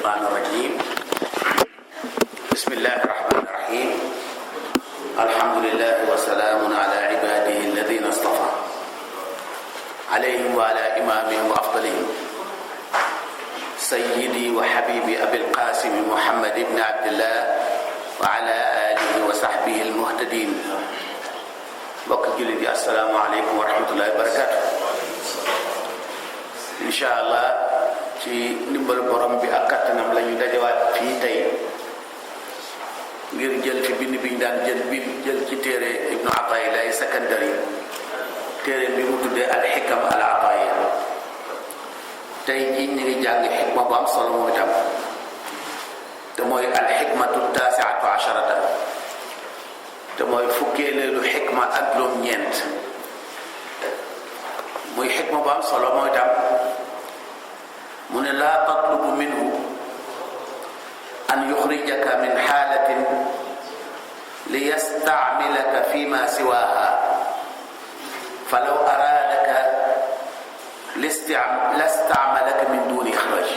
الشيطان الرجيم بسم الله الرحمن الرحيم الحمد لله وسلام على عباده الذين اصطفى عليهم وعلى إمامهم وأفضلهم سيدي وحبيبي أبي القاسم محمد بن عبد الله وعلى آله وصحبه المهتدين mbokk jullit yi assalaamu aleykum wa rahmatullahi wa barakaatu. incha allah ci ndimbalu borom bi ak kattanam la ñu dajawaat fii tey ngir jël ci bind bi ñu daan jël ci téere Ibnu Ataillah Sakandari téere bi mu tuddee al xikam al ataaya. tey jii ñu ngi jàng xikma bu am solo moom itam te mooy al xikmatu taasiatu asharata te mooy fukkeeleelu xikma ak juróom-ñeent muy xikma bu am solo mooy tam mu ne laa tatlubu minhu an yuxrijaka min xaalatin li yastacmilaka fi ma siwaaha falaw araadaka lastacmalaka min duni ixraaj.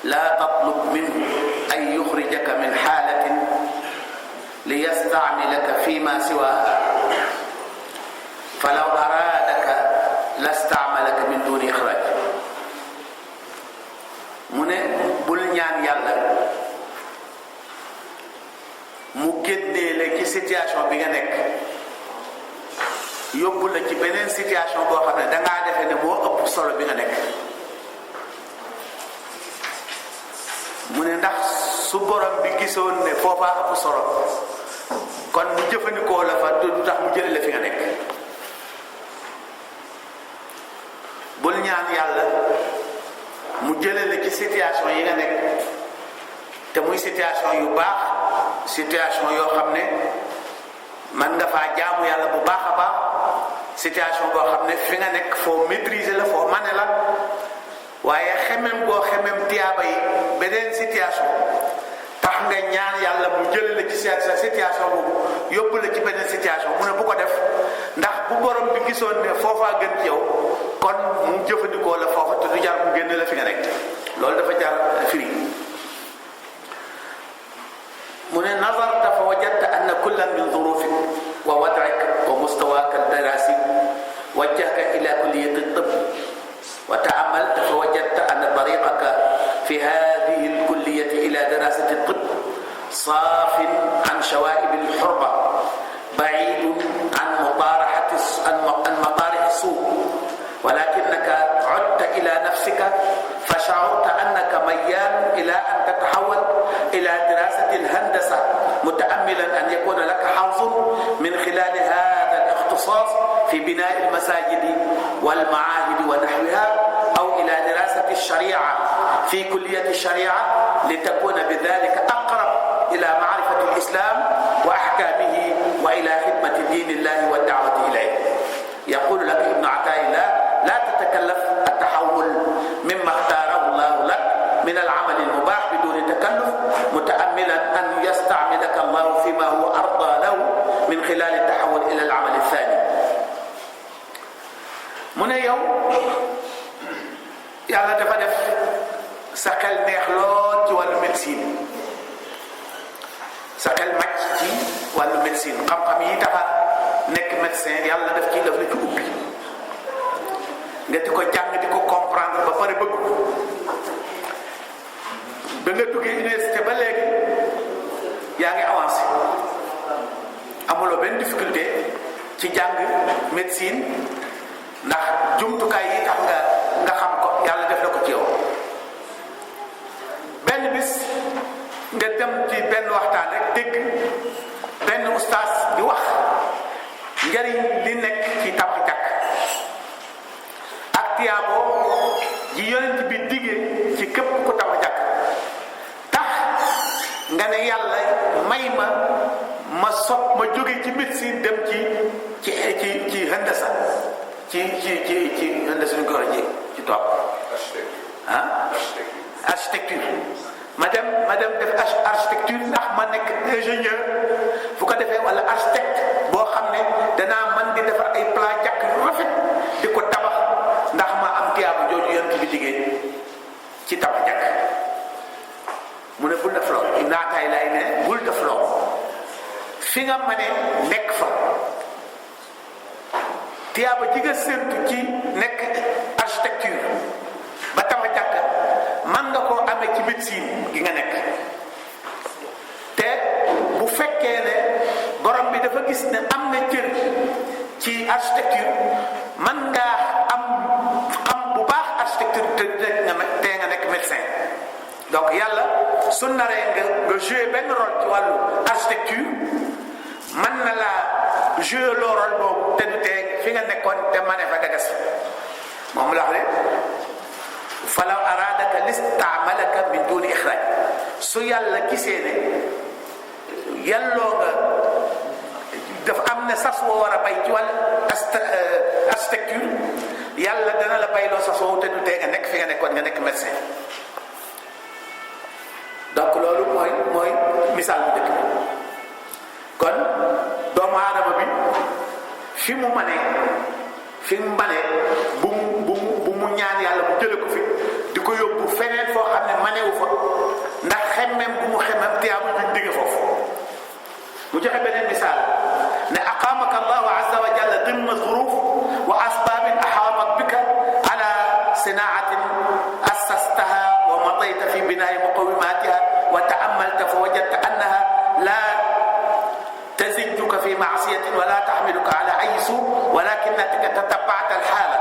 laa tatlub minhu an yuxrijaka min xaalatin liyastacmilaka fi ma siwaaha falaw araadaka lastacmalaka min duni ixraaj. mu ne bul ñaan yàlla mu génnee la ci situation bi nga nekk yóbbu la ci beneen situation boo xam ne dangaa defe ne moo ëpp solo bi nga nekk. mu ne ndax su borom bi gisoon ne foofaa ëpp solo kon mu jëfandikoo la fa du tax mu jële la fi nga nekk. bul ñaan yàlla mu jële la ci situation yi nga nekk te muy situation yu baax, situation yoo xam ne man nga faa jaamu yàlla bu baax a baax, situation boo xam ne fi nga nekk foo maîtriser la, foo mane la, waaye xemem boo xemem tiyaaba yi beneen situation tax nga ñaan yàlla mu jële la ci sa situation boobu yóbbu la ci beneen situation. mu ne bu ko def ndax bu borom bi gisoon ne foofaa gën ci yow kon mu jëfandikoo la foofa te du jar mu génne la fi nga nekk. loolu dafa jar firi. mu ne nazarta fa wajadta anna kullan min zurufik wa wad'ik wa mustawaka al-darasi wajjahaka ila kulliyati at-tibb wa ta'ammalta fa wajadta anna tariqaka fi hadhihi al-kulliyati ila dirasati at-tibb saafin an shawaa'ib al-hurba ba'idun an matarih as-su' walakinnaka 'udta ila nafsika fasha'urta annaka mayyan ila an tatahawwal ila dirasati al-handasa muta'ammilan an yakuna laka hazzun min khilal hadha al-ikhtisas في بناء المساجد والمعاهد ونحوها أو إلى دراسة الشريعة في كلية الشريعة لتكون بذلك أقرب إلى معرفة الإسلام وأحكامه وإلى خدمة دين الله والدعوة إليه. يقول لك ابن عطاء لا تتكلف التحول مما اختاره الله لك من العمل المباح بدون تكلف متأملا أن يستعملك الله فيما هو أرضى له من خلال التحول إلى العمل الثاني. mu ne yow yàlla dafa def sa xel neex lool ci wàllu médecine, sa xel màcc ci wàllu médecine, xam-xam yi taxa nekk médecin yàlla daf la ci ubbi nga di ko jàng di ko comprendre ba pare bëgg ko. ba nga duggee université ba léegi yaa ngi avancé, amuloo benn difficulté ci jàng médecine ndax jumtukaay yi tax nga xam ko yàlla def na ko ci yow. benn bis nga dem ci benn waxtaan rek dégg benn ustaas di wax njariñ li nekk ci tabax jàkk ak tiyaabo ji yonent bi diggee ci képp ku tabax jàkk tax nga ne yàlla may ma jóge ci médecine dem ci handasa ci handasa ñu ko war a ci toog architecture ma dem def architecture ndax ma nekk ingénieur fu ko defee wala architecte boo xam ne danaa man di defar ay plan jàkk yu rafet di ko tabax ndax ma am tiyaaba jooju yonent bi liggéey Ataay lay ne bul def loo fi nga mëne nekk fa tiyaaba ji nga séntu ci nekk architecture ba tabax jàkka man nga koo amee ci médecine gi nga nekk te bu fekkee ne borom bi dafa gis ne am na cër ci architecture man ngaa am xam bu baax architecture te nga nekk médecin donc yàlla su naree nga jouer benn rôle ci wàllu architecture man na laa jouer loo rôle boobu te du tee fi nga nekkoon te mane fa nga des moom la wax ne falaw aradaka listaamalaka min duni ixraaj su yàlla gisee ne yàlloo nga dafa am ne sas woo war a bay ci wàllu architecture yàlla dana la bayloo sas woowu te du tee nga nekk fi nga nekkoon nga nekk médecin donc loolu mooy misaal bu njëkk bi kon doomu aadama bi fi mu manee bu mu ñaan yàlla mu jële ko fi di ko yóbbu feneen foo xam ne manewu fa ndax xemmem bu mu xemmem tiyaabu juñ digge foofu mu joxe beneen misaal ne aqaamaka allahu azza wa jalla dimma zuruf wa asbabin axaatat bika ala sinaatin assastaha wa madayta fi binaai muqawimatiha wa taamalta fa wajadta annaha la تزجك في معصية ولا تحملك على أي سوء ولكنك تتبعت الحالة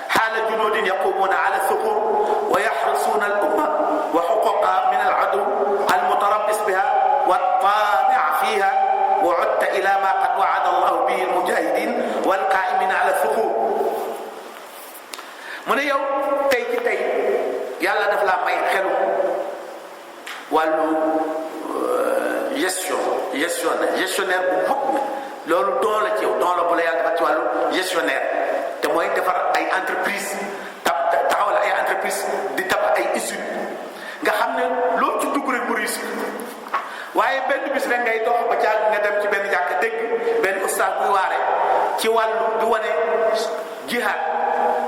حال جنود يقومون على الثغور ويحرسون الأمة وحقوقها من العدو المتربص بها والطامع فيها وعدت إلى ما قد وعد الله به المجاهدين والقائمين على الثغور من يوم تي يالا داف لا ماي خلو والو gestionnaire bu mag mi loolu don la ci yow don la bu la yàlla defal ci wàllu gestionnaire te mooy defar ay entreprise taxawal ay entreprise di tabax ay usine nga xam ne loolu ci dugg rek mu réussir waaye benn bis rek ngay dox ba caag nga dem ci benn jàkk dégg benn ustaas buy waare ci wàllu di wane jihad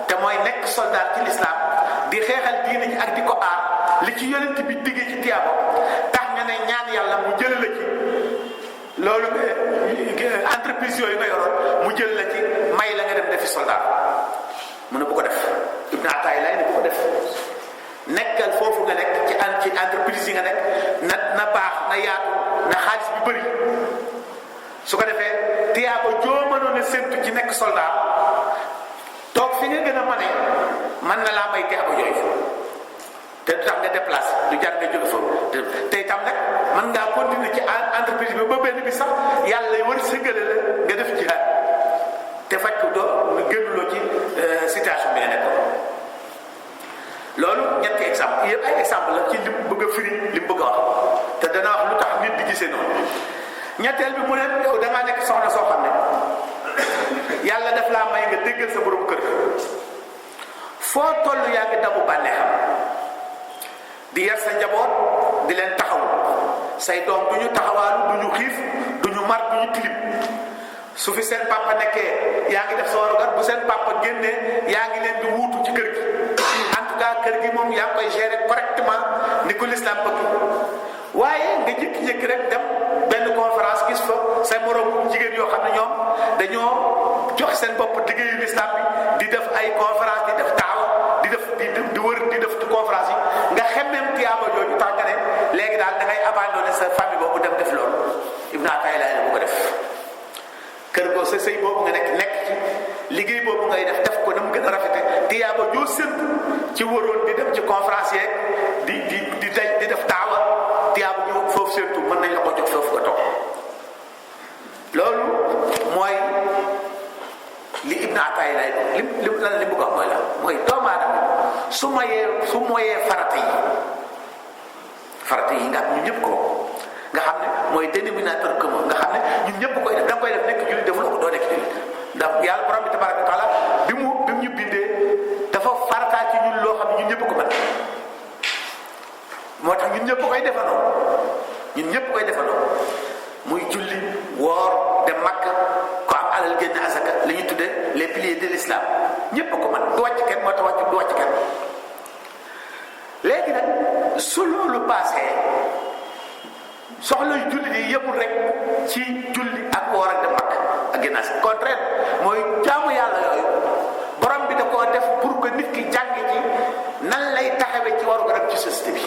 te mooy nekk soldat ci l'islam di xeexal diine ji ak di ko aar li ci yonent bi diggee ci tiyaaba tax nga ne ñaan yàlla mu jël la ci loolu entreprise yooyu nga yoroon mu jël la ci may la nga dem defi soldat mu ne bu ko def Ibn Ataay lay ne bu ko def nekkal foofu nga nekk ci entreprise yi nga nekk na baax na yaatu na xaalis bi bëri su ko defee tiyaaba joo mënoon a séntu ci nekk soldat toog fi nga gën a mane mën na laa may tiyaaba yooyu te du tax nga déplacé du jar nga jóge fa te itam nag mën ngaa continuer ci entreprise bi ba benn bi sax yàlla war sëgale la nga def jihaad te fekk doo génnuloo ci situation bi nga nekkoon loolu ñetti exemple yëpp ay exemple la ci li mu bëgg a firi li mu bëgg a wax te dana wax lu tax nit di gisee noonu ñetteel bi mu ne yow dangaa nekk soxna soo xam ne yàlla daf laa may nga déggal sa borom kër foo toll yaa ngi dabu bànneexam di yar sa njaboot di leen taxaw say doom du ñu taxawaalu du ñu xiif du ñu mar du ñu tilim su fi seen papa nekkee yaa ngi def sa warugar bu seen papa génnee yaa ngi leen di wuutu ci kër gi en tout cas kër gi moom yaa ngi koy gérer correctement ni ko l'islam bëgg waaye nga jékki-jékki rek dem benn conférence gis fa say moroom jigéen yoo xam ne ñoom dañoo jox seen bopp liggéeyu l'islam bi di def ay conférence di def taaw di def di wër di def conférence yi nga xemmeem tiyaaba jooju tax nga ne léegi daal da ngay abandonné sa famille boobu dem def loolu Ibn Ataay lay bu ko def kër goo sa sëy boobu nga nekk ci liggéey boobu ngay def ko na mu gën a rafete tiyaaba joo séntu ci waroon di dem ci conférence yeeg di def taawa tiyaaba joo foofu séntu mën nañ la ko jox foofu nga toog loolu mooy li Ibn Ataay lay li bëgg wax mooy la mooy doomu aadama su moyee farata yi nga xam ñun ñëpp ko nga xam ne mooy dénominateur commun nga xam ne ñun ñëpp koy def da nga koy def nekk jullit defuloo ko doo nekk jullit ndax yàlla borom bi tabaraka wa taala bi mu ñu bindee dafa farataal ci ñun loo xam ne ñun ñëpp ko mën moo tax ñun ñëpp koy defandoo muy julli woor dem Makka ko am alal génn asaka li ñu tuddee les piliers de l'islam ñëpp ko mën du wàcc kenn moo tax du wàcc kenn léegi nag su loolu passé soxla yu julli yi yëmul rek ci julli ak woor ak dem Makka ak ginnaaw si contraire mooy jaamu yàlla yooyu borom bi da koo def pour que nit ki jàng ci nan lay taxawee ci waru rek ci société bi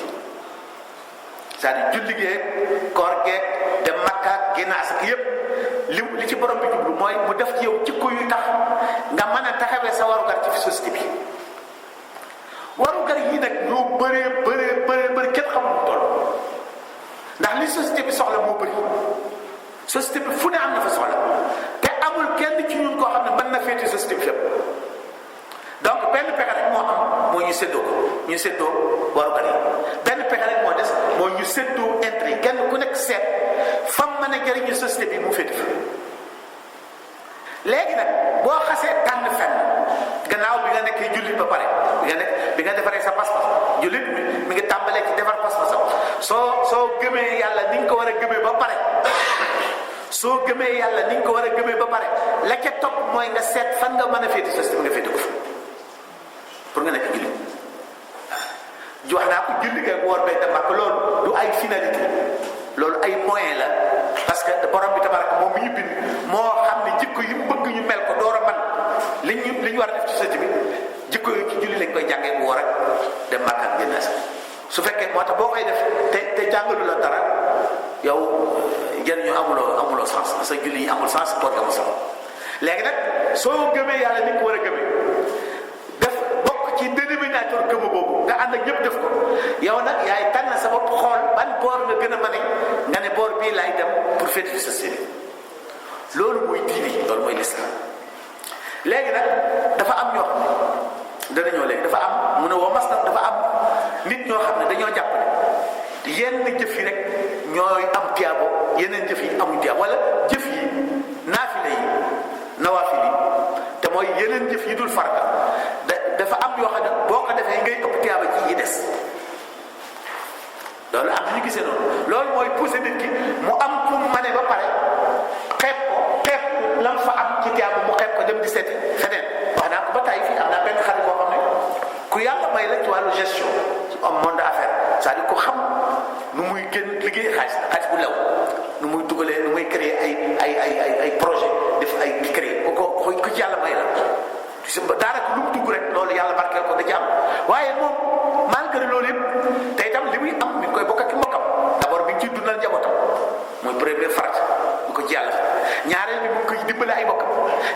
c'est-à-dire julli geeg koor geeg dem Makka ak ginnaaw si yëpp li ci borom bi jublu mooy mu def ci yow jikko yu tax nga mën a taxawee sa warugar ci société bi warugar yi nag ñoo bëree kenn xamul mu toll ndax li société bi soxla moo bëri société bi fu ne am na fa soxla te amul kenn ci ñun koo xam ne mën na féete société bi fépp donc benn pexe rek moo am mooy ñu séddoo warugar yi benn pexe rek moo des mooy ñu séddoo intérêt kenn ku nekk seet fam mën a jëriñu société bi mu féete fa léegi nag boo xasee tànn fenn gannaaw bi nga nekkee jullit ba pare bi nga defaree sa pas-pas jullit mi ngi tàmbalee ci defar pas-pasam soo gëmee yàlla ni nga ko war a gëmee ba pare soo gëmee yàlla ni nga ko war a gëmee ba pare la ca topp mooy nga seet fan nga mën a féete société bi nga féete ko fa pour nga nekk jullit wax naa ko julli nga woor bay dem ak loolu du ay finalité loolu ay moyen la parce que borom bi tabaraka moom mi ñu bind moo xam ne jikko yi mu bëgg ñu mel ko door a man li ñu war a def ci société bi jikko yi ci julli lañ koy jàngee mu war a dem Makka ak génn su fekkee moo tax boo koy def te jàngalu la dara yow jëriñu amuloo sens sa julli yi amul sens koor amul sens léegi nag soo gëmee yàlla ni nga ko war a gëmee def bokk ci dénominateur gëmu boobu nga ànd ak ñëpp def ko yow nag yaay tànn sa bopp xool ban boor nga gën a mën nga ne boor bii laay dem pour féete sa série loolu mooy diine loolu mooy l'islam léegi nag dafa am ñoo xam ne dana ñëw léegi dafa am mu ne woo mas nag dafa am nit ñoo xam ne dañoo jàpp ne yenn jëf yi rek ñooy am tiyaabo yeneen jëf yi amuñ tiyaabo wala jëf yi naafile yi nawaafil yi te mooy yeneen jëf yi dul farata dafa am yoo xam ne boo ko defee ngay ëpp tiyaaba ci yi des loolu am na ñu gisee noonu loolu mooy poussé nit ki mu am fu mu mane ba pare xeeb lam fa am ci tiyaaba mu xeeb ko dem di seeti feneen wax naa ko ba tey fii am naa benn xarit boo xam ne ku yàlla may la ci wàllu gestion ci am monde affaire c'est-à-dire ku xam nu muy gën liggéey xaalis bu lew nu muy dugalee nu muy créer ay projet def ay créer ku ci yàlla may la daanaka lu mu dugg rek loolu yàlla barkeel ko da ci am waaye moom malgré loolu yëpp te itam li muy am mi ngi koy bokk ak mbokkam d'abord bi ngi ciy dundal njabootam mooy première farat bu ko ci yàlla ñaareel bi mu ngi koy dimbale ay mbokkam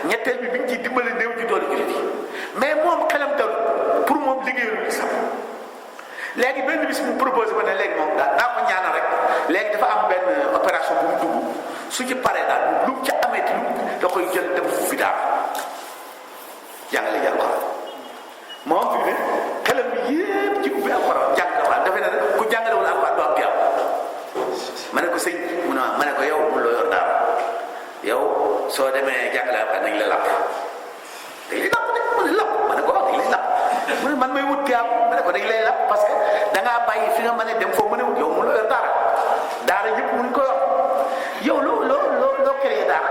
ñetteel bi mi ngi ciy dimbale néew ci doole jullit yi mais moom xelam dal pour moom liggéeyul li sax léegi benn bis mu proposé ba ne léegi moom daal naa ko ñaanal rek léegi dafa am benn opération bu mu dugg su ci paree daal lu mu ca amee ci lu da koy jël dem ubbi daal jàngale alxuraan moom fi ne xelam bi yépp ci ubbi alxuraan jàng alxuraan defe na ku jàngale wala alxuraan doo am tiyaab ma ne ko sëñ mu ne ma ne ko yow mu loo yor daal yow soo demee jàngale alxuraan nañ la làpp dañ lay làpp de mu ne làpp ma ne ko wax dañ lay làpp mu ne man may wut tiyaab ma ne ko dañ lay làpp parce que dangaa bàyyi fi nga mën a dem foo mën a wut yow mu loo yor daara ñëpp muñ ko yor yow loo créé daara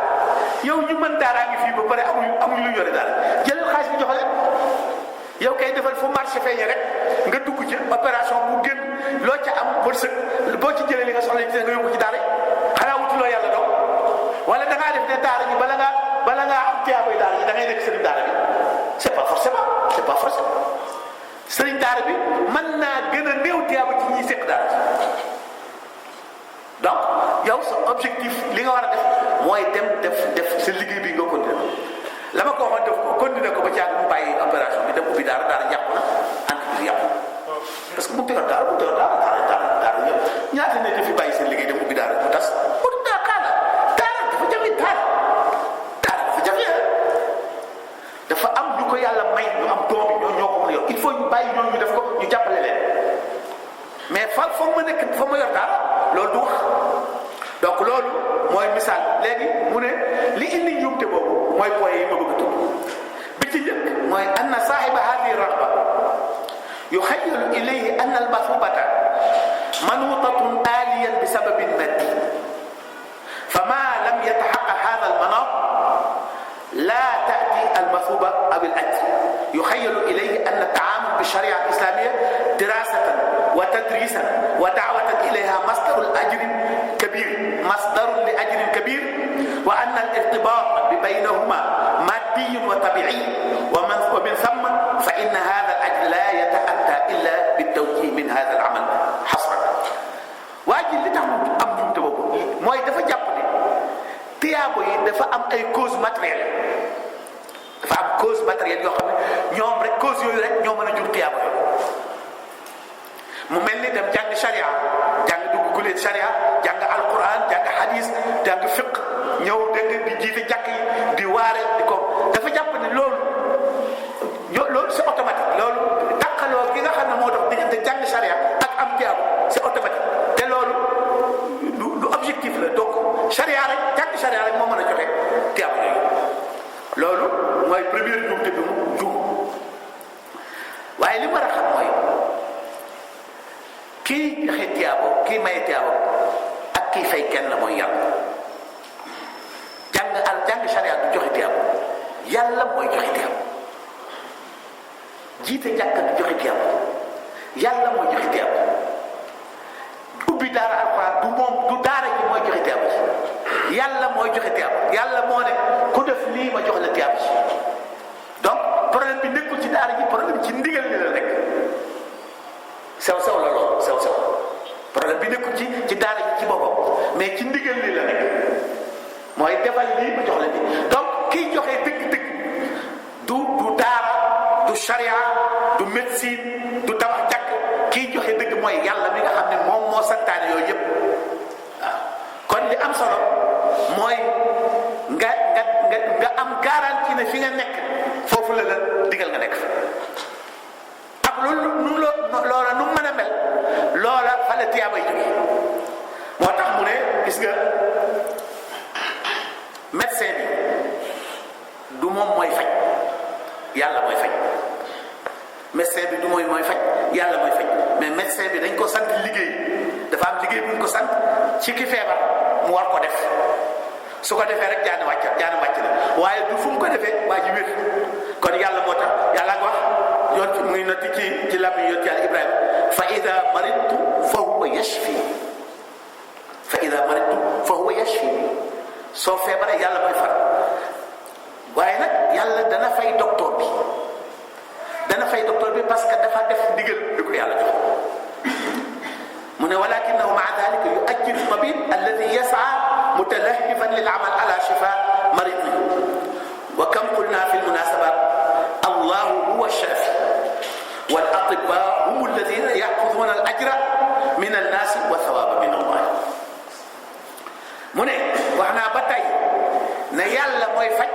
yow ñu mën daaraa ngi fii ba pare amuñ lu yore daal jël xaalis bi jox leen yow kay defal fu marché feeñe rek nga dugg ci opération bu génn loo ca am wërsëg boo ci jëlee li nga soxla ci nga yóbbu ci daara xanaa wutuloo yàlla doom wala da ngaa def ne daara ji bala ngaa am tiyaabay daara ji da ngay nekk sëriñ daara bi c'est pas forcément sëriñ daara bi mën naa gën a néew tiyaaba ci ñiy seq daara ji donc yow sa objectif li nga war a def mooy dem def sa liggéey bi nga continuer la ma ko waxoon def ko continuer ko ba ci mu bàyyi opération bi dem ubbi daara yàqu na entreprise yàqu parce que mu tëral daara ñëpp ñaata ne fi bàyyi seen liggéey dem ubbi daara mu tas mu daara dafa jafe dafa jafe dafa am ñu ko yàlla may ñu am doom yi ñoo ko mën a yor il faut ñu bàyyi ñoom ñu def ko ñu jàppale leen mais foog ma nekk fa ma yor daara loolu du wax donc loolu mooy misaal léegi mu ne li indi njuumte boobu mooy point yi ma bëgg a tudd bi ci njëkk mooy anna saahiba hadihi raghba yuxayyalu ilayhi anna al-mathubata manuutatun aaliyan bi sababin maddi fama lam yatahaqqaq hadha al-manat la ta'ti al-mathuba aw al-ajr yuxayyalu ilayhi anna at-ta'amul bi-sharia al-islamiyya dirasatan wa tadrisan wa da'watan ilayha masdaru al-ajri wa anna al-irtibat baynahuma maddi wa tabi'i wa min thumma fa inna hadha al-ajr la yata'atta illa bit-tawjih min hadha al-amal hasran. waa ji li tax mu am jumte boobu mooy dafa jàpp ne tiyaabo yi dafa am ay cause matérielle, dafa am cause matérielle yoo xam ne ñoom rek cause yooyu rek ñoo mën a jur tiyaabo yi. mu mel ni dem jàng sharia, jàng dugg kuleen sharia, jàng alquran, jàng hadis, jàng fiq, ñëw dégg di jiite jàkk yi di waare di ko dafa jàpp ne loolu c'est automatique. loolu tàqaloo gi nga xam ne moo dox diggante jàng sharia ak am tiyaabo c'est automatique te loolu du objectif la. donc sharia rek jàng sharia rek moo mën a joxe tiyaabo yooyu. loolu mooy première njuumte bi mu juum. waaye li war a xam mooy kii joxe tiyaabo, kii maye tiyaabo ak kii fay kenn la mooy yàlla. jàng sharia du joxe tiyaabo, yàlla mooy joxe tiyaabo. jiite jàkka du joxe tiyaabo, yàlla mooy joxe tiyaabo. ubbi daara alxuraan du moom du daara ji mooy joxe tiyaabo ci, yàlla mooy joxe tiyaabo. yàlla moo ne ku def lii ma jox la tiyaabo ci. donc problème bi nekkul ci daara ji, problème ci ndigal li la rek. sew la loolu sew problème bi nekkul ci daara ji ci boppam, mais ci ndigal li la rek. mooy defal lii ma jox la nii. donc kiy joxe dëgg-dëgg du daara, du sharia, du médecine, du tabax jàkk. kiy joxe dëgg mooy yàlla mi nga xam ne moom moo santaane yooyu yëpp. waaw kon li am solo mooy nga am garantie ne fi nga nekk foofu la digal nga nekk fa. ak loola nu mën a mel loola fa la tiyaabay jóge. moo tax mu ne gis nga médecin bi du moom mooy faj, yàlla mooy faj. médecin bi du mooy faj, yàlla mooy faj. mais médecin bi dañ ko sant liggéey, dafa am liggéey bu ñu ko sant ci ki feebar mu war ko def. su ko defee rek jaana wàcc na. waaye du fu mu ko defee waa ji wér. kon yàlla moo tax yàlla nga wax yoon muy notti ci làmmiñ yoon ci yàlla Ibrahima fa ida maridtu fa huwa yashfi. soo feebaree yàlla mooy far. waaye nag yàlla dana fay docteur bi parce que dafa def ndigal bi ko yàlla jox. mu ne walakinahu maa dalika yuajjilu tabib alladi yas'a mutalahifan lil amal ala shifa maridihi. wa kam qulna fi lmunasabat allahu huwa shafi wal atibba hum alladina yaxuduna al ajra min annaasi wa thawaba min allah. mu ne wax naa ba tey ne yàlla mooy faj.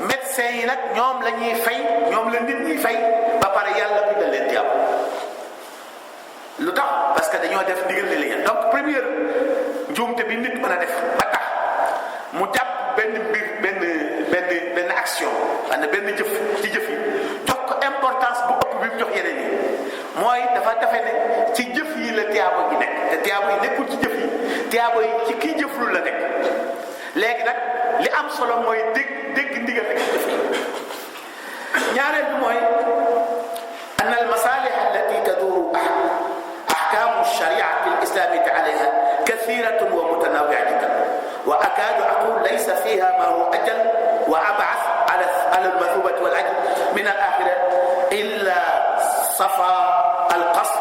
médecins yi nag ñoom la ñuy fay, ñoom la nit ñi fay ba pare yàlla bi dal leen tiyaabo. lu tax parce que dañoo def ndigal li la. donc première njuumte bi nit mën a def ba tax mu jàpp benn mbir benn action wala benn jëf ci jëf yi jox ko importance bu ëpp bi mu jox yeneen yi mooy dafa defe ne ci jëf yi la tiyaabo gi nekk te tiyaabo yi nekkul ci jëf yi, tiyaabo yi ci kii jëflu la nekk. léegi nag li am solo mooy dégg ndigal rek jëf yi. ñaareel bi mooy anna al masalih allati taduru ahkamu shariati al islamiyati alayha kathiratun wa mutanawi'a jiddan wa akadu aqul laysa fiha ma huwa ajal wa ab'ath ala al mathubati wal ajr min al akhirah illa safa al qasd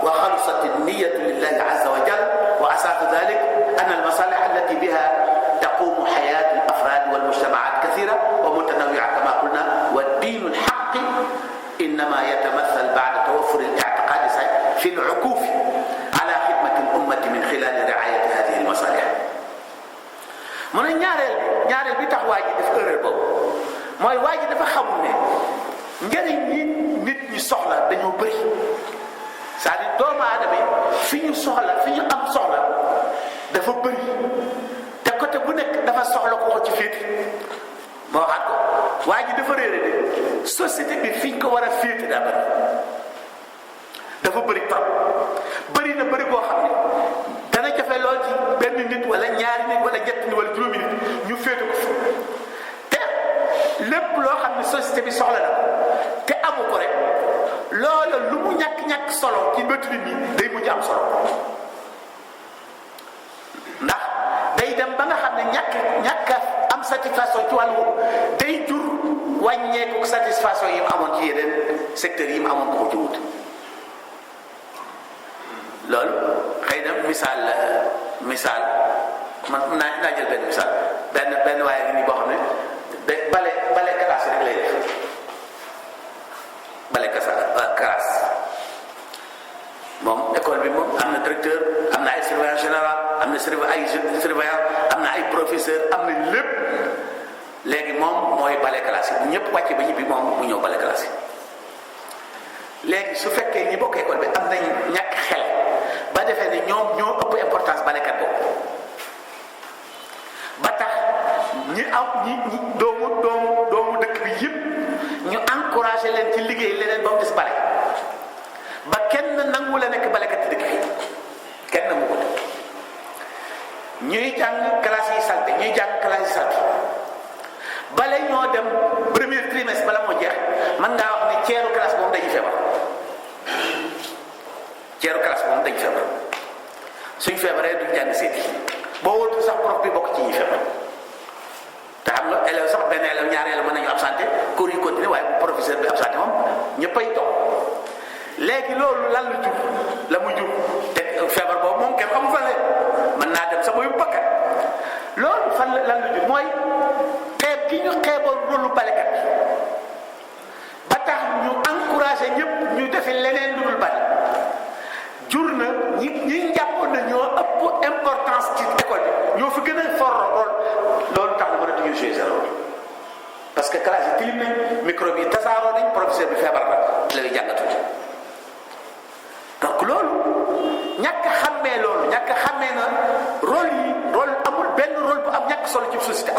wa khalisat an niyyah lillahi azza wa jalla wa asas dhalik anna al masalih allati biha تقوم حياة الأفراد والمجتمعات كثيرة ومتنوعة كما قلنا. والدين الحق إنما يتمثل بعد توفر الاعتقاد في العكوف على خدمة الأمة من خلال رعاية هذه المصالح. mu ne ñaareel bi tax waa ji def erreur boobu mooy waa ji dafa xamul ne njëriñ yi nit ñi soxla dañoo bëri. c'est-à-dire doomu aadama yi fi ñu am soxla dafa bëri. côté bu nekk dafa soxla ko ci féete moo waxaat ko waa ji dafa réere de société bi fi ñu ko war a féete daa bëri dafa bëri trop bëri na bëri boo xam ne dana jafe lool ci benn nit wala ñaari nit wala ñetti nit wala juróomi nit ñu féete ko fi te lépp loo xam ne société bi soxla na te amu ko rek loola lu mu ñàkk solo ci bëtu nit ñi day mujj am solo. ndax day dem ba nga xam ne ñàkk a satisfaction ci wàllu day jur wàññeeku satisfaction yi mu amoon ci yeneen secteurs yi mu amoon ko ci wut. loolu xëy na misaal man naa jël benn misaal benn waaye ni boo xam ne day bale classe rek lay def bale classe moom école bi moom am na directeur am na ay surveillant général am na surveillant am na ay professeur am na lépp léegi moom mooy bale classe yi bu ñëpp wàcce ba ñibbi moom mu ñëw bale classe yi léegi su fekkee ñi bokk école bi am nañ ñàkk xel ba defee ne ñoom ñoo ëpp importance balekat boobu ba tax ñi doomu dëkk bi yëpp ñu encouragé leen ci liggéey leneen ba mu des bale ba kenn nangu la nekk balekat ci dëkk bi kenn nangu ko dëkk ñuy jàng classe yi salte bale ñoo dem premier trimestre bala moo jeex mën ngaa wax ne ceeru classe moom dañuy feebar suñ feebaree duñ jàng seeti boo wóotu sax prof bi bokk ci ñuy feebar te xam nga élève sax benn élève ñaari élève mën nañu absenté cours yi continuer waaye bu professeur bi absenté moom ñëppay toog léegi loolu lan la mu jur te feebar boobu moom kenn xamu fan la mën naa dem sax muy bakkat loolu fan lan la jur mooy xeeb gi ñu xeeboon rôlu balekat ba tax ñu encouragé ñëpp ñu defi leneen lu dul bale jur na ñi jàppoon na ñoo ëpp importance ci école bi ñoo fi gën a fort rôle loolu tax na mën a tuñu jouer seen rôle parce que classe yi tilim nañ microbe yi tasaaroo nañ professeur bi feebar na lay jàngatu donc loolu ñàkk a xàmmee na rôle amul benn rôle bu am ñàkk solo ci société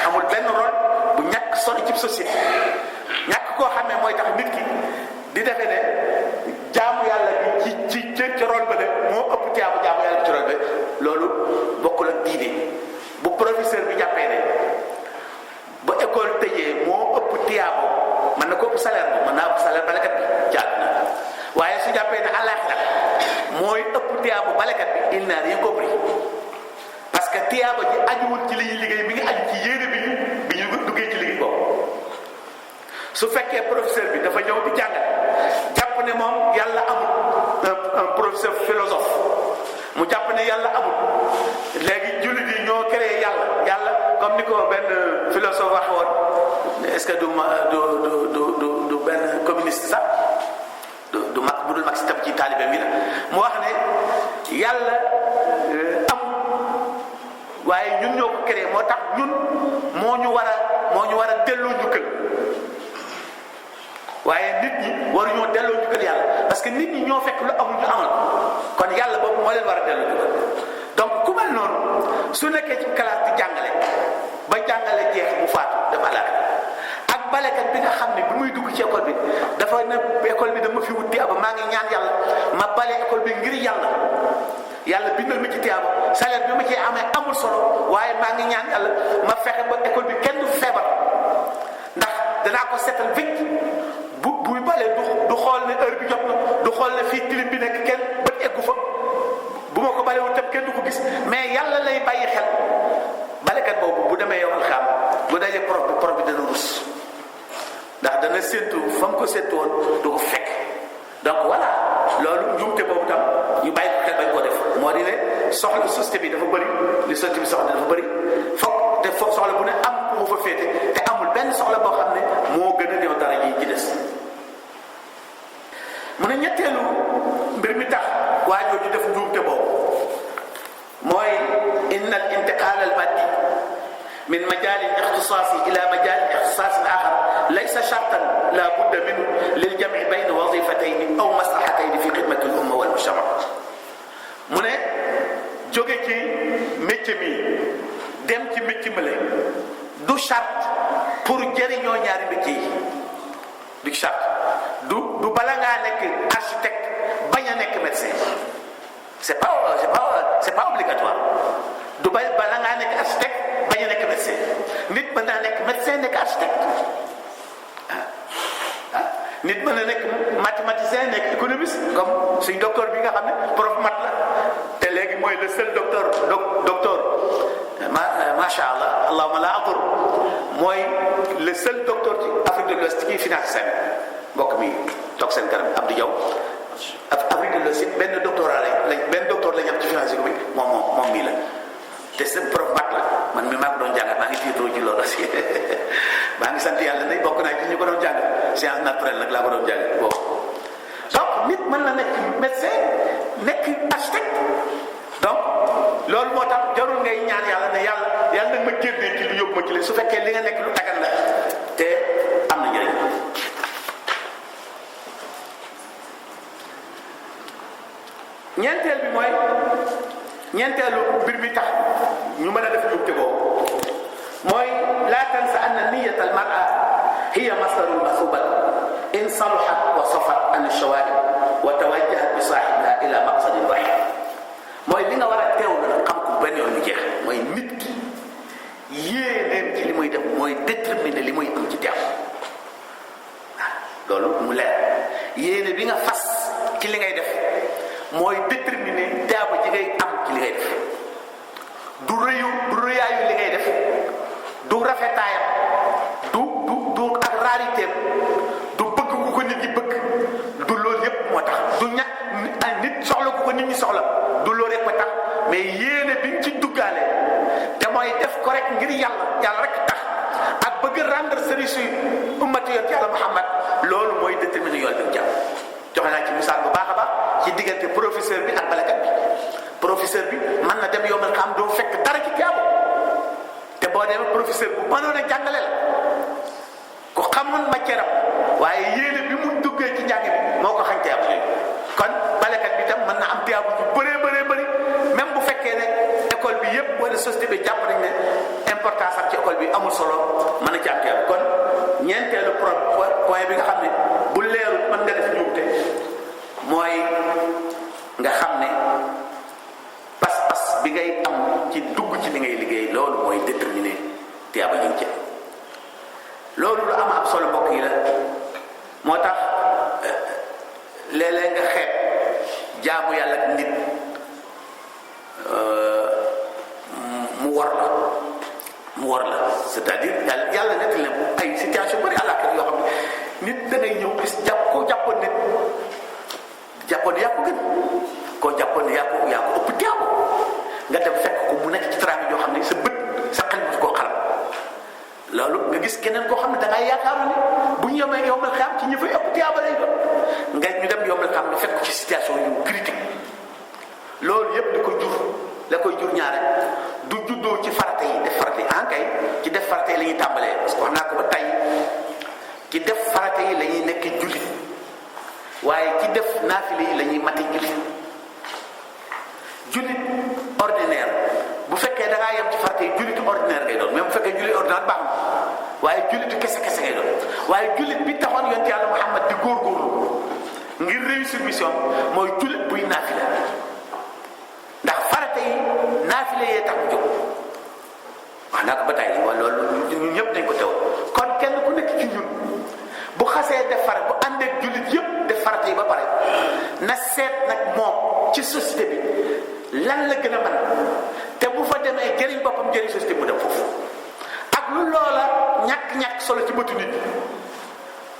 amul benn rôle bu ñàkk solo ci société ñàkk koo xàmmee mooy tax nit ki di defee ne jaamu yàlla bi ci rôle ba de moo ëpp jaamu yàlla bi ci rôle ba loolu bokkul ak diine bu professeur bi jàppee ne ba école tëjee moo ëpp tiyaabo mën na ko ëpp salaire bi mën naa ëpp salaire balekat bi jaag na waaye su jàppee ne àllaaxira mooy ëpp tiyaabo balekat bi il n'a rien compris parce que tiyaabo ji ajuwul ci li ñuy liggéey bi nga aju ci yéene bi ñu duggee ci liggéey boobu su fekkee professeur bi dafa ñëw di jàngale jàpp ne moom yàlla amul un professeur philosophe mu jàpp ne yàlla amul léegi jullit yi ñoo créé yàlla comme ni ko benn philosophe waxe woon est-ce que du benn communiste sax du mag bu dul mag si tam ci taalibe mi la mu wax ne yàlla amul waaye ñun ñoo ko créé moo tax ñun moo ñu war a delloo njukkal waaye nit ñi waruñoo delloo njukkal yàlla parce que nit ñi ñoo fekk lu amul ñu amal kon yàlla boobu moo leen war a delloo njukkal donc ku mel noonu su nekkee ci classe di jàngale ba jàngale jeex mu faatu dafa laaj ak balekat bi nga xam ne bi muy dugg ci école bi dafa ne école bi dama fi wut tiyaaba maa ngi ñaan yàlla ma bale école bi ngir yàlla bindal ma ci tiyaaba salaire bi ma ci amee amul solo waaye maa ngi ñaan yàlla ma fexe ba école bi kenn du feebar ndax danaa ko seetal vite buy balee du xool ne heure bi jot na du xool ne fii tilim bi nekk kenn bët eggu fa bu ma ko balewul tam kenn du ko gis mais yàlla lay bàyyi xel balekat boobu bu demee yow alxaam bu dajee prof bi dana rus ndax dana séntu fa mu ko séntu woon du ko fekk donc voilà loolu njuumte boobu tam ñu bàyyi ko xel bañ koo def moo di ne soxla société bi dafa bëri li société bi soxla dafa bëri foog soxla bu ne am ku fa féete te amul benn soxla boo xam ne moo gën a néew dara ji ci des mu ne ñetteelu mbir mi tax waa jooju def njuumte boobu mooy inna al intiqal al maddi min majal ixtisaasi ila majal ixtisaasin axar laysa shartan la budda minhu lil jamci bayna wazifatayn aw maslahatayn fi xidmati al umma wal mujtama mu ne jóge ci métier mi dem ci métier male du charte pour jëriñoo ñaari métier yi du charte du bala ngaa nekk architecte bañ a nekk médecin c'est pas obligatoire du bala ngaa nekk architecte bañ a nekk médecin nit mën naa nekk médecin nekk architecte nit mën na nekk mathématicien nekk économiste comme suñ docteur bi nga xam ne prof mat la te léegi mooy le seul docteur macha allah allahumma la adur mooy le seul docteur ci Afrique de l'Ouest qui finance seen mbokk mi toog seen kanam Abdou Diaw Afrique de l'Ouest benn doctorat lañ am ci finance bi moom mii la te seen prof mat la man mi maa ko doon jàngal maa ngi tiitroo ci loolu aussi maa ngi sant yàlla ne bokk naa ci ñu ko doon jàngal science naturelle nag laa ko doon jàngal boobu donc nit mën na nekk médecin nekk architecte donc loolu moo tax jarul ngay ñaan yàlla ne yàlla nag ma génnee ci lu yóbbu ma ci leen su fekkee li nga nekk lu dagan la te am na njëriñ. ñeenteel bi mooy ñeenteelu mbir mi tax ñu mën a def jumte boobu mooy laa tansa anna niyata al mar'a hiya masdarul masubat in saluhat wa safat an ash-shawahid wa tawajjahat bi sahibiha ila maqsadin wahid mooy li nga war a teewlu nag xam ko benn yoon mu jeex mooy nit ki yéeneem ci li muy def mooy déterminer li muy am ci teew loolu mu leer yéene bi nga fas ci li ngay def mooy déterminer daaba ji ngay am ci li ngay def du rëyaayu li ngay def du rafetaayam du ak rarité du bëgg ku ko nit ñi bëgg du loolu yépp moo tax du nit soxla ku ko nit ñi soxla du loolu rek ko tax mais yéene bi nga ci duggaale te mooy def ko rek ngir yàlla rek tax ak bëgg rendre service yu ummati yoon ci yàlla Muhammad loolu mooy déterminer yoon bi nga jàpp joxe naa ci misaal bu baax a baax ci diggante professeur bi ak balekat bi professeur bi mën na dem yombal xam doo fekk dara ci teewu te boo demee professeur bu mënoon a jàngale la ku xamoon matière am waaye yéene bi mu duggee ci njàng bi moo ko xañ teewu kon balekat bi tam mën na am teewu bu bëree bëri même bu fekkee ne école bi yëpp wala société bi jàpp nañ ne importance am ci école bi amul solo mën na ci am teewu kon ñeenteelu point bi nga xam ne bu leerul mën nga def njuumte mooy nga xam ne pas-pas bi ngay am ci dugg ci li ngay liggéey loolu mooy déterminer tiyaaba ñu ngi ci loolu lu am solo mbokk yi la moo tax léeg-léeg nga xeeb jaamu yàlla ak nit mu war la c'est-à-dire yàlla nettali na ay situation bari àllaaxira yoo xam ne nit da ngay ñëw gis koo jàppoon ne yaa ko gën koo jàppoon ne yaa ko ëpp teew nga dem fekk ko mu nekk ci teraanga yoo xam ne sa bët sa xel bi koo xalam loolu nga gis keneen koo xam ne da ngay yaakaaroon ne bu ñu yemee yombal xam ci ñi fay ëpp teew lay doon nga ñu dem yombal xam nga fekk ko ci situation yu critique loolu yëpp la koy jur ñaare du juddoo ci farata yi def farata yi kay ci def farata yi la ñuy tàmbalee parce que wax naa ko ba tey ci def farata yi la ñuy nekk jullit waaye ci def naafile yi la ñuy mati jullit ordinaire bu fekkee da ngaa yem ci farata yi jullit ordinaire ngay doon même bu fekkee jullit ordinaire baax na waaye jullit kese ngay doon waaye jullit bi taxoon yonent yàlla Muhammad di góorgóorlu ngir réussir mission mooy jullit buy naafile ndax farata yi naafile yee tax mu jóg wax naa ko ba tey wala loolu ñun ñëpp dañ ko teew kon kenn ku nekk ci ñun bu xasee def farata bu àndeek jullit yëpp def farata yi ba pare na seet nag moom ci société bi lan la gën a mën te bu fa demee jëriñ boppam jëriñ société mu dem foofu ak lu loola ñàkk solo ci bëtu nit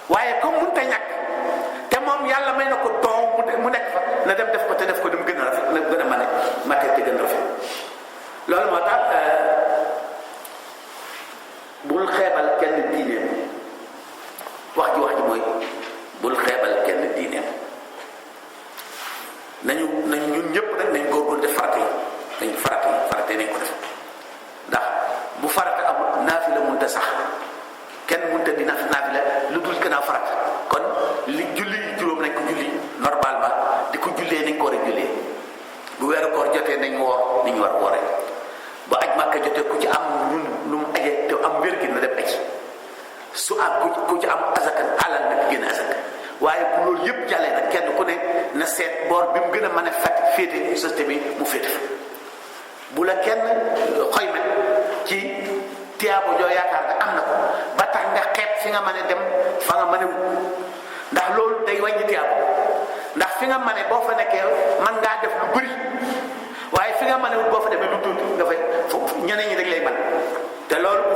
waaye comme mënut a ñàkk te moom yàlla may na ko doom mu nekk fa na dem def ko te def ko dem gën a rafet na gën a mën a matee te gën a rafet loolu moo tax bul xeebal kenn diineem wax ji mooy bul xeebal kenn diineem nañu ñun ñëpp rek nañ góorgóorlu def farata yi nañ ko def ndax bu farata amul naafila mënut a sax kenn mënut a di naafila lu dul gannaaw farata kon li julli juróom nañ ko julli normalement di ko jullee nañ ko war a jullee bu weeru koor jotee nañ woor ni ñu war a wooree ba aj Makka jotee ku ci am ñun lu mu ajee te am wér gi na dem aji su am ku ci am asaka alal nag génn asaka waaye bu loolu yëpp jàllee nag kenn ku ne na seet boor bi mu gën a mën a féete société bi mu féete fa bu la kenn xoymet ci tiyaabo joo yaakaar ne am na ko ba tax nga xeeb fi nga mën a dem fa nga mën a ndax loolu day wàññi tiyaabo ndax fi nga mën a boo fa nekkee mën ngaa def lu bëri waaye fi nga mën a boo fa demee lu tuuti nga fay foofu ñeneen ñi rek lay mën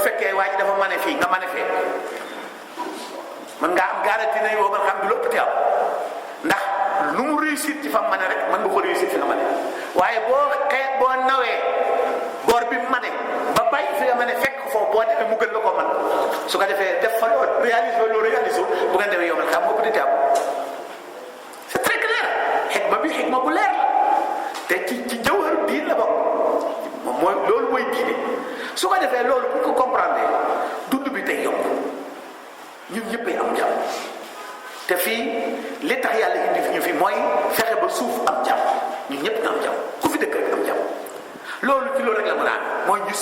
fekkee waa ji dafa mane fii nga mane fee mën ngaa am garanti ne yow man xam du lépp teew ndax lu mu réussir ci fa mane rek mën nga ko réussir fi nga mane waaye boo nawee boor bi mane ba bàyyi fi nga mane fekk foofu boo demee mu gën la ko man su ko defee def fa loolu réaliser bu ngeen demee yow man xam nga ko di teew c'est très clair xikma bu leer la te ci jawhar diin la bokk moom mooy loolu mooy diine su ko defee loolu bu ko comprendre dund bi tey yomb ñun ñëppay am jàmm te fii li tax yàlla indi fi ñu fi mooy fexe ba suuf am jàmm ñun ñëpp nga am jàmm ku fi dëkk rek am jàmm loolu ci loolu rek la mën a am mooy ñu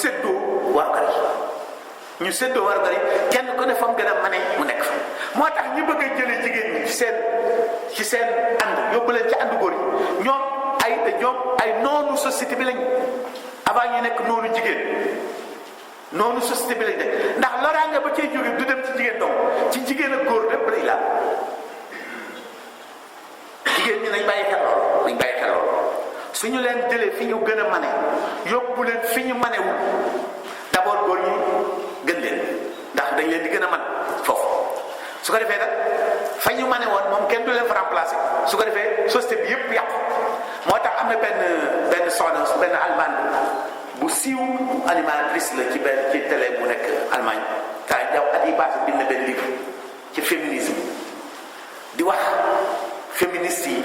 séddoo warugar yi kenn ku ne fa mu gën a mane mu nekk fa moo tax ñu bëgg a jëlee jigéen ñi ci seen ànd yóbbu leen ci ànd góor yi ñoom ay noonu société bi lañ avant ñu nekk noonu jigéen noonu société bi lañ nekk ndax loraange ba cay jóge du dem ci jigéen dong ci jigéen ak góor lépp lay laal jigéen ñi nañ bàyyi xel lool suñu leen jëlee fi ñu gën a mane yóbbu leen fi ñu manewul d'abord góor ñi gën leen ndax dañ leen di gën a man foofu su ko defee nag fa ñu mane woon moom kenn du leen fa remplacer su ko defee société bi yëpp yàqu moo tax am na benn soxna benn allemande bu siiw animatrice la ci télé bu nekk Allemagne taa jaw at yi passé bind na benn livre ci féminisme di wax féministes yi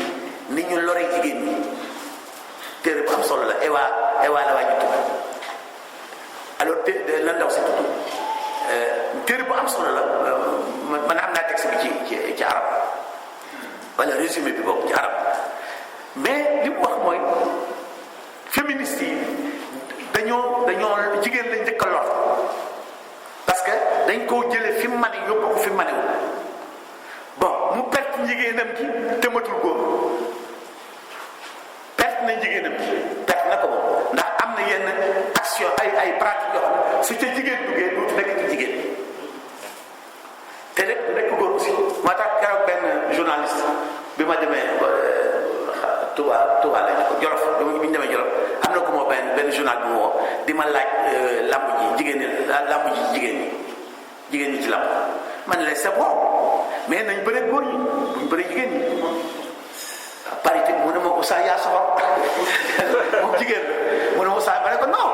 ni ñu loree jigéen ñi téere bu am solo la Ewa la waa ñu tudd alors la ndaw si tudd téere bu am solo la man am naa texte bi ci arab wala résumé bi boobu ci arab mais li mu wax mooy féministes yi dañoo jigéen lañ njëkk a lor parce que dañ koo jëlee fi mu mane yóbbu ko fi mu manewul bon mu perte njigéenam gi te matul góor perte na njigéenam gi perte na ko moom ndax am na yenn action ay pratique yoo xam ne su ca jigéen duggee dootu nekk ci jigéen te rek du nekk góor aussi moo tax keroog benn journaliste bi ma demee Touba lañ ko Jolof bi ñu demee Jolof am na ko moo benn journal bi mu woo di ma laaj lamb ji jigéen ñi ci lamb man la c'est bon mais nañ bëre góor ñi buñ bëre jigéen ñi parité mu ne ma Oustaz yaa soxor moom jigéen la mu ne ma Oustaz ma ne ko non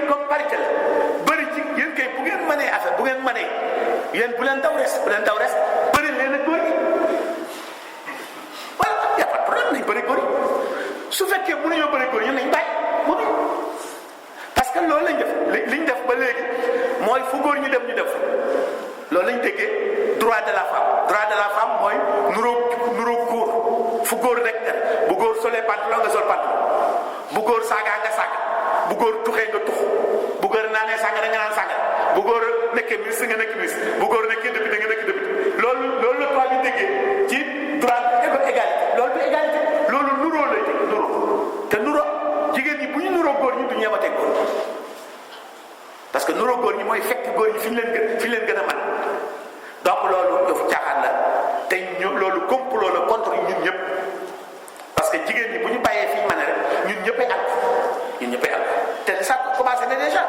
comme parité la bëri ci yéen kay bu ngeen mënee affaire bu ngeen mënee yéen bu leen daw res bëri leen ak góor ñi voilà y a pas de problème nañ bëri góor ñi su fekkee mënuñoo bëri góor ñi nañ bàyyi mënuñ parce que loolu lañ def liñ def ba léegi mooy fu góor ñi dem ñu def loolu lañ déggee droit de la femme mooy nuroo góor fu góor rek bu góor solee pantalon nga sol pantalon bu góor saaga nga saaga bu góor tuxee nga tux bu góor naanee sàngara nga naan sàngara bu góor nekkee ministre nga nekk ministre bu góor nekkee député nga nekk député loolu la tubaab bi déggee ci droit égalité loolu du égalité loolu nuroo lay dégg nuroo te nuroo jigéen ñi bu ñu nuroo góor ñi du ñu yematee góor parce que nuroo góor ñi mooy fekk góor ñi fi ñu leen gën a man donc loolu dafa caaxaan la te loolu complot la contre ñun ñëpp parce que jigéen ñi bu ñu bàyyee fi ñu mën rek ñun ñëppay àgg te ça commencé na déjà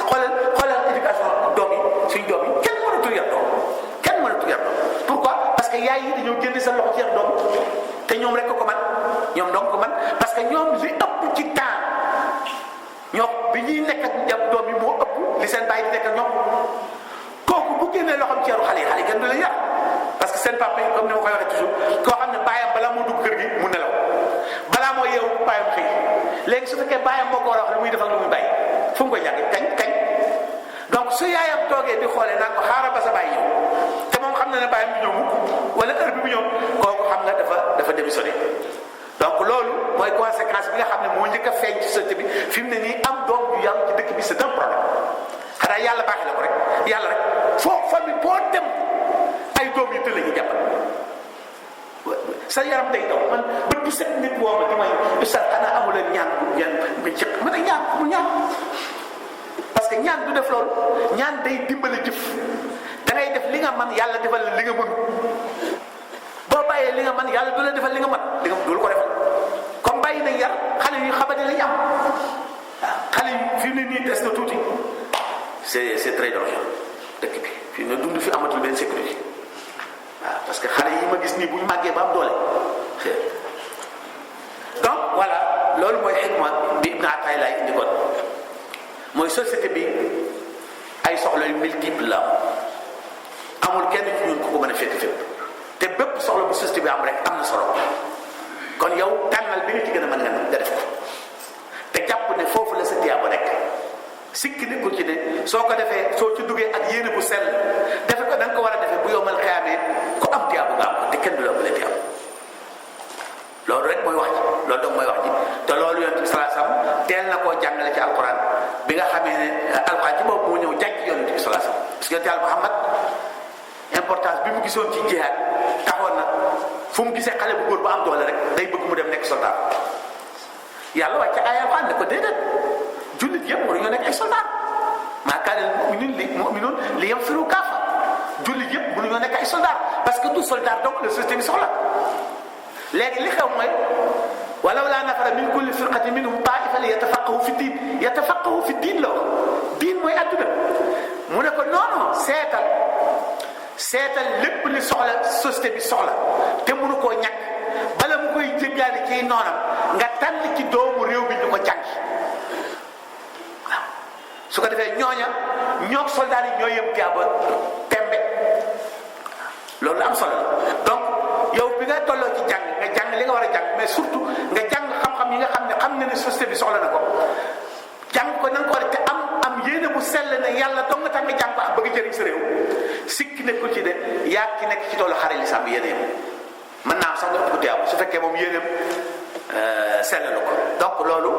xoolal éducation doom yi suñ doom yi kenn mënatul yar doom pourquoi parce que yaay yi dañoo génne sa loxo ci yar doom te ñoom rek ko man ñoom donc ko man parce que ñoom li ëpp ci temps ñoom bi ñuy nekk ak doom yi moo ëpp li seen bàyyi di nekk ak ñoom kooku bu génnee loxoom ci yaru xale yi kenn du la yar parce que seen papa yi comme ni ma koy waxee toujours koo xam ne bàyyam balaa moo dugg kër gi mu nelaw balaa moo yeewu bàyyam xëy léegi su fekkee bàyyam moo ko war a wax lu muy def ak lu muy bàyyi fu mu koy jàngee kañ donc su yaayam toogee di xoolee naan ko xaaral ba sa bàyyi ñëw te moom xam na ne bàyyam bi ñëw mukk wala heure bi bu ñëw kooku xam nga dafa démissionné donc loolu mooy conséquence bi nga xam ne moo njëkk a feeñ ci société bi fi mu ne nii am doom ju yàlla ci dëkk bi c'est un problème xanaa yàlla baaxee na ko rek yàlla rek foo famille boo dem ay doom yu tëdd la ñuy jàppal sa yaram day daw man bët bu set nit woo ma di may ustaz xanaa amu leen ñaan mën a ñaan mu ñaan parce que ñaan du def loolu ñaan day dimbale jëf da ngay def li nga man yàlla defal la li nga mën boo bàyyee li nga man yàlla du la defal li nga man li nga du ko defal comme bàyyi nañ yar xale yu xamante lañ am xale yu fi mu ne nii des na tuuti c'est très dangereux dëkk bi fii ne dund fi amatul benn sécurité waaw parce que xale yi ma gis nii bu ñu màggee ba am doole donc voilà loolu mooy xikma bi Ibn Ata'illah lay indi kon mooy société bi ay soxla yu multiple la amul kenn ci ñun ku ko mën a féete fépp te bépp soxla bu société bi am rek am na solo kon yow tànnal bi nga ci gën a mën nga def ko te jàpp ne foofu la sa tiyaaba nekk sikki nekkul ci ne soo ko defee soo ci duggee ak yéene bu sell defe ko da nga ko war a defee bu yomal xiyaamee ku am tiyaabu nga am ko te kenn du la ëppale tiyaab loolu rek mooy wax ji loolu donc mooy wax ji te loolu yonent bi sallallahu alayhi wasallam teel na koo jàngale ci alquran bi nga xamee ne alquran ci boobu moo ñëw jànj yonent bi sallallahu alayhi wasallam parce que yonent Yàlla Muhammad importance bi mu gisoon ci jihaad taxoon na fu mu gisee xale bu góor bu am doole rek day bëgg mu dem nekk soldat yàlla wàcce ay alquran ne ko déedéet jullit yëpp waruñoo nekk ay soldat maa kaana mu'minuun li yanfiru kaafa jullit yëpp mënuñoo nekk ay soldat parce que du soldat donc la société bi soxla léegi li xew mooy walaw laa nafara min kulli firqatin minhum taa'ifa li yatafaqahu fi diin la wax diin mooy adduna mu ne ko non seetal lépp li soxla société bi soxla te mënu koo ñàkk bala mu koy jéggaani ciy noonam nga tànn ci doomu réew bi ñu ko jàngi waaw su ko defee ñooña ñoog soldat yi ñoo yem tiyaaba tembe loolu la am solo la donc yow bi nga tolloo ci jàng nga jàng li nga war a jàng mais surtout nga jàng xam-xam yi nga xam ne société bi soxla na ko jàng ko na nga ko war a te am yéene bu sell ne yàlla dong nga tax nga jàng ko ak bëgg jëriñ sa réew sikki nekkul ci de yaa ki nekk ci toolu xare lislaam bi yéeneem mën naa am sax nga ëpp ko tiyaabu su fekkee moom yéeneem sell na ko donc loolu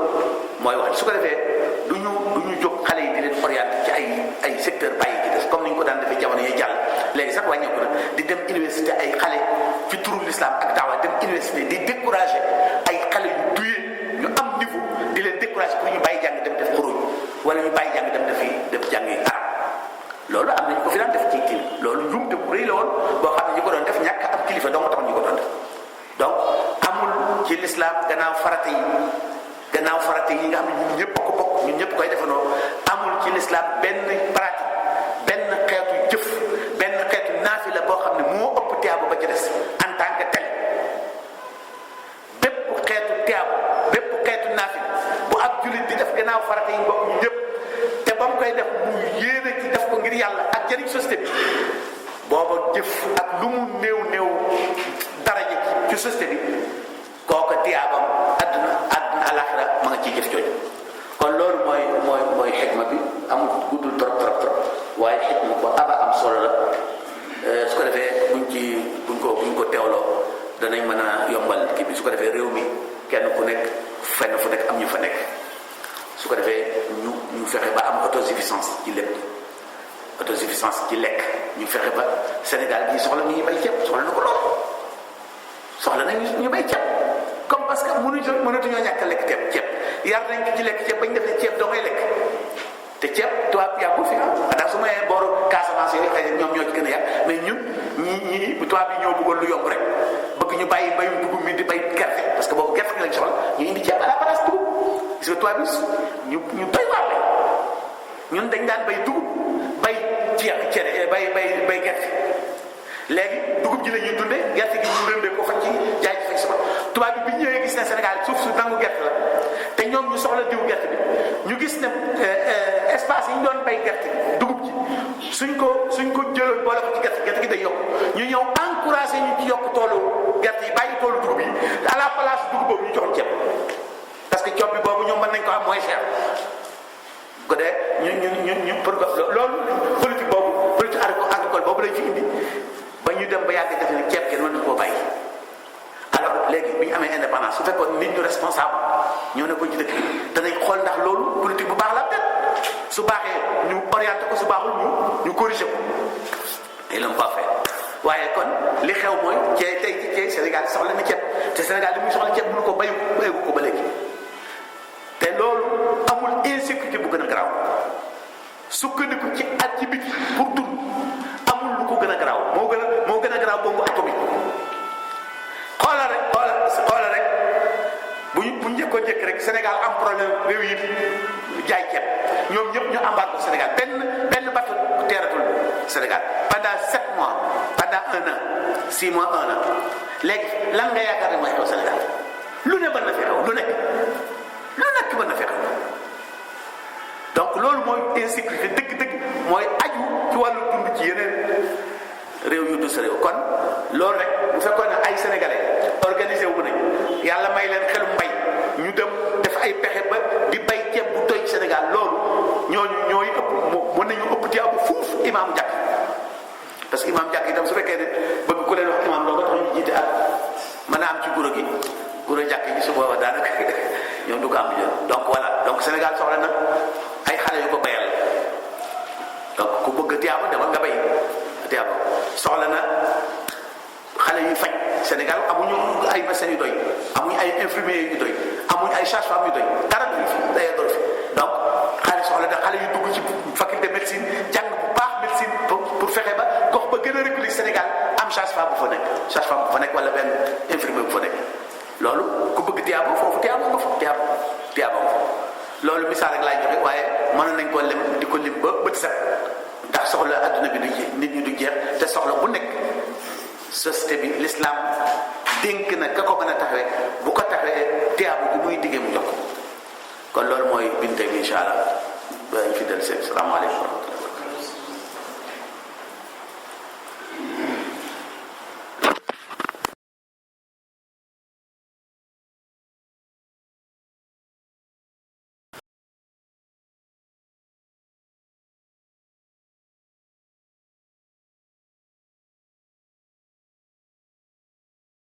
mooy wax su ko defee du ñu jóg xale yi di leen orienté ci ay secteur bàyyi ci des comme ni ñu ko daan defee jamono yi jàll léegi sax wàññeeku na di dem université ay xale ci turu l'islam ak daawa dem université di découragé ay xale yu duyee ñu am niveau di leen découragé pour ñu bàyyi jàng dem def xuruj wala ñu bàyyi jàng def jàngi arab loolu am nañu ko fi daan def ci kii loolu njuumte bu rëy la woon boo xam ne ñu ko doon def ñàkk am kilifa dong tax ñu ko doon def donc amul ci l'islam gannaaw farata yi nga xam ne ñun ñëpp ko bokk ñun ñëpp koy defandoo amul ci l'islam benn pratique benn xeetu jëf benn xeetu naafila boo xam ne moo ëpp tiyaabu ba ci des en tant que tel bépp xeetu tiyaabu bépp xeetu naafila bu ab jullit di def gannaaw farata yi bokk ñu ñëpp te ba mu koy def mu yéene ci def ko ngir yàlla ak jëriñ société bi booba jëf ak lu mu néew daraja ci société bi kooka tiyaabam àdduna alaxira ma nga ciy jëf jooju kon loolu mooy xikma bi amul guddul trop waaye xikma ko am solo la su ko defee buñ ko teewloo danañ mën a yombal kii bi su ko defee réew mi kenn ku nekk fenn fu nekk am ñu fa nekk su ko defee ñu fexe ba am autosuffisance ci lépp autosuffisance ci lekk ñu fexe ba Sénégal bii soxla ñu bay ceeb soxla na ko lool soxla nañ ñu bay ceeb comme parce que mënatuñoo ñàkk a lekk ceeb yar nañ ko ci lekk ceeb bañ def ne ceeb doo ngay lekk te ceeb tubaab yàggu fi xanaa su mayee booru Casamance yooyu xëy na ñoom ñoo ci gën a yàgg mais ñun ñii tubaab yi ñoo bëggoon lu yomb rek bëgg ñu bàyyi mbayum dugub mi di bay gerte parce que boobu gerte gi lañ soxla ñu indi ceeb à la place dugub gis nga tubaab yi ñu doy waar la ñun dañ daan bay dugub bay cere bay gerte léegi dugub ji la ñuy dundee gerte gi ñu rëndee ko fa ci jaay ci fay suba tubaab bi ñëwee gis ne Sénégal suuf su nangu gerte la te ñoom ñu soxla diw gerte bi ñu gis ne espace yi ñu doon bay gerte dugub ji suñ ko jëloon boole ko ci gerte gi day yokk ñu ñëw encouragé ñu ci yokk toolu gerte yi bàyyi toolu dugub yi à la place dugub boobu ñu jox ceeb parce que ceeb bi boobu ñoom mën nañ ko am moins cher ko dee ñu pour loolu politique agricole boobu lañ fi indi ba ñu dem ba yàgg def ne ceeb kenn mën na koo bàyyi alors léegi bi ñu amee indépendance su fekkoon nit ñu responsable ñoo ne ko ci dëkk bi danañ xool ndax loolu politique bu baax la peut su baaxee ñu orienté ko su baaxul ñu corrigé ko et l'ont pas fait waaye kon li xew mooy tey Sénégal soxla na ceeb te Sénégal li muy soxla ceeb mënu ko bayu ko ba léegi te loolu amul insécurité bu gën a garaaw sukkandiku ci at ci biti pour dund amul lu ko gën a garaaw moo gën a garaaw bombu atomique xoolal rek bu njëkk ko njëkk rek Sénégal am problème réew yi jaay ceeb ñoom ñëpp ñu embargo Sénégal benn bateau teeratul Sénégal pendant 7 mois pendant 1 an 6 mois 1 an léegi lan nga yaakaar ne mooy xew Sénégal lu ne mën na fi xew lu nekk mën na fi xew donc loolu mooy insécurité dëgg-dëgg mooy aju ci wàllu dund ci yeneen réew yu du sa réew kon loolu rek bu fekkoon ne ay sénégalais organisé wu nañ yàlla may leen xelu mbay ñu dem def ay pexe ba di bay ceeb bu doy Sénégal loolu ñooy ëpp mën nañu ëpp ci abu fuuf imaamu jàkk parce que imaam jàkk itam su fekkee ne bëgg ku leen wax imaam loolu tax ñu jiite ak mën a am ci guro jàkk ji su booba daanaka ñoom du ko am jël donc voilà donc Sénégal soxla na ay xale yu ko bayal donc ku bëgg tiyaaba demal nga bay tiyaaba soxla na xale yuy faj Sénégal amuñu ay médecins yu doy amuñu ay infirmiers yu doy amuñu ay sages-femmes yu doy dara du fi day doon fi donc soxla na xale yu dugg ci faculté médecine jàng bu baax médecine pour fexe ba gox ba gën a reculé Sénégal am sage-femme bu fa nekk wala benn infirmier bu fa nekk loolu ku bëgg tiyaaba foofu tiyaaba nga fa tiyaaba nga fa loolu misaal rek laay joxe waaye mënoon nañ koo lim di ko lim ba bët set ndax soxla adduna bi du jeex nit ñi du jeex te soxla bu nekk société bi l'islam dénk na ka ko mën a taxawee bu ko taxawee tiyaaba bu muy diggee mu jox ko kon loolu mooy biñ tey incha allah ba ñu fi dellu seen salaamaaleykum